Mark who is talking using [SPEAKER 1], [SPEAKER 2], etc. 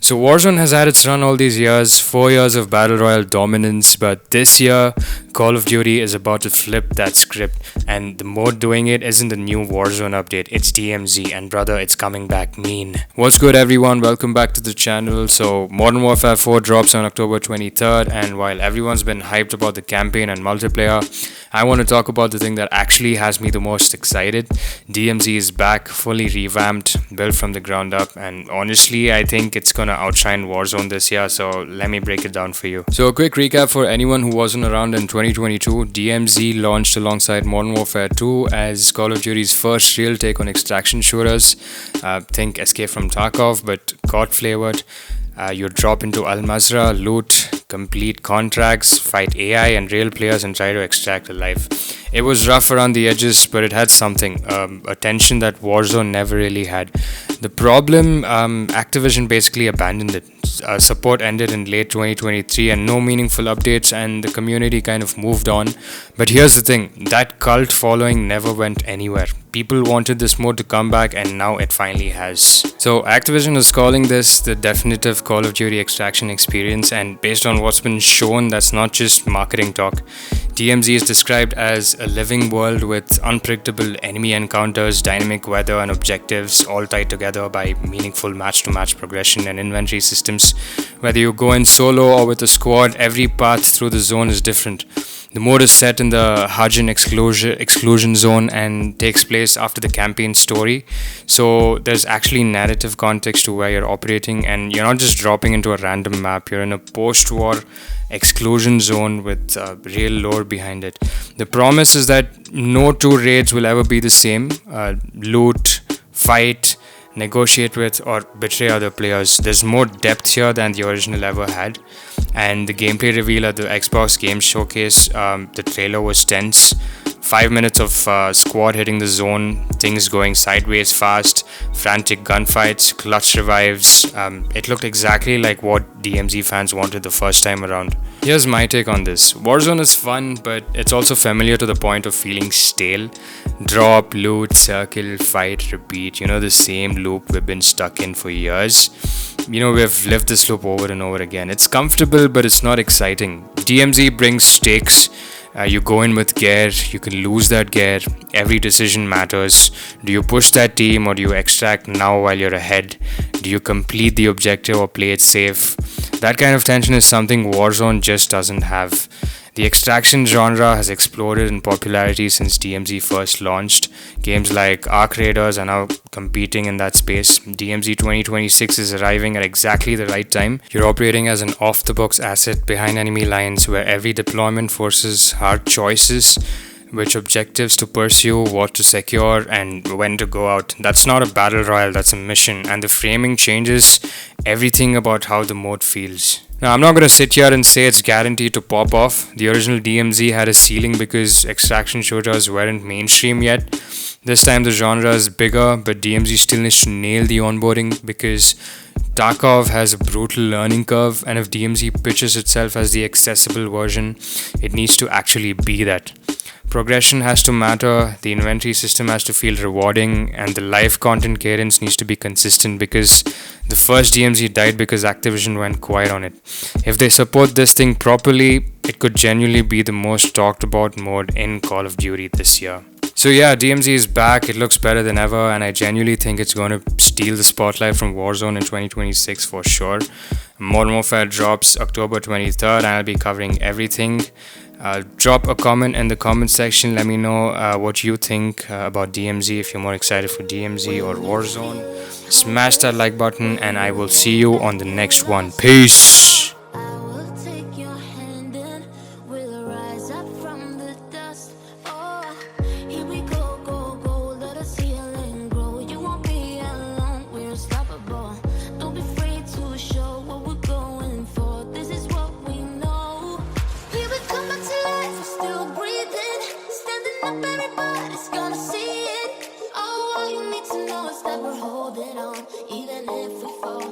[SPEAKER 1] So Warzone has had its run all these years, 4 years of battle royale dominance, but this year Call of Duty is about to flip that script, and the mode doing it isn't the new Warzone update, it's DMZ, and brother, it's coming back mean. What's good, everyone? Welcome back to the channel. So Modern Warfare 4 drops on October 23rd, and while everyone's been hyped about the campaign and multiplayer, I want to talk about the thing that actually has me the most excited. DMZ is back, fully revamped, built from the ground up, and honestly, I think it's gonna outshine Warzone this year, so let me break it down for you. So a quick recap for anyone who wasn't around in 2022, DMZ launched alongside Modern Warfare 2 as Call of Duty's first real take on extraction shooters. Think Escape from Tarkov, but COD flavored. You drop into Al Mazrah, loot, complete contracts, fight AI and real players, and try to extract a life. It was rough around the edges, but it had something, a tension that Warzone never really had. The problem, Activision basically abandoned it. Support ended in late 2023 and no meaningful updates, and the community kind of moved on. But here's the thing, that cult following never went anywhere. People wanted this mode to come back, and now it finally has. So Activision is calling this the definitive Call of Duty extraction experience, and based on what's been shown, that's not just marketing talk. DMZ is described as a living world with unpredictable enemy encounters, dynamic weather, and objectives all tied together by meaningful match-to-match progression and inventory systems. Whether you go in solo or with a squad, every path through the zone is different. The mode is set in the Hajin exclusion zone and takes place after the campaign story. So there's actually narrative context to where you're operating, and you're not just dropping into a random map. You're in a post-war exclusion zone with real lore behind it. The promise is that no two raids will ever be the same. Loot, fight, negotiate with, or betray other players. There's more depth here than the original ever had. And the gameplay reveal at the Xbox Game Showcase, the trailer was tense. 5 minutes of squad hitting the zone, things going sideways fast, frantic gunfights, clutch revives. It looked exactly like what DMZ fans wanted the first time around. Here's my take on this. Warzone is fun, but it's also familiar to the point of feeling stale. Drop, loot, circle, fight, repeat. The same loop we've been stuck in for years. We've lived this loop over and over again. It's comfortable, but it's not exciting. DMZ brings stakes. You go in with gear, you can lose that gear. Every decision matters. Do you push that team, or do you extract now while you're ahead? Do you complete the objective or play it safe? That kind of tension is something Warzone just doesn't have. The extraction genre has exploded in popularity since DMZ first launched. Games like Arc Raiders are now competing in that space. DMZ 2026 is arriving at exactly the right time. You're operating as an off-the-box asset behind enemy lines, where every deployment forces hard choices: which objectives to pursue, what to secure, and when to go out. That's not a battle royale, that's a mission, and the framing changes everything about how the mode feels. Now, I'm not going to sit here and say it's guaranteed to pop off. The original DMZ had a ceiling because extraction shooters weren't mainstream yet. This time the genre is bigger, but DMZ still needs to nail the onboarding because Tarkov has a brutal learning curve, and if DMZ pitches itself as the accessible version, it needs to actually be that. Progression has to matter, the inventory system has to feel rewarding, and the live content cadence needs to be consistent because the first DMZ died because Activision went quiet on it. If they support this thing properly, it could genuinely be the most talked about mode in Call of Duty this year. So yeah, DMZ is back, it looks better than ever, and I genuinely think it's going to steal the spotlight from Warzone in 2026 for sure. Modern Warfare drops October 23rd, and I'll be covering everything. Drop a comment in the comment section. Let me know what you think about DMZ, if you're more excited for DMZ or Warzone. Smash that like button, and I will see you on the next one. Peace.
[SPEAKER 2] Everybody's gonna see it. Oh, all you need to know is that we're holding on, even if we fall.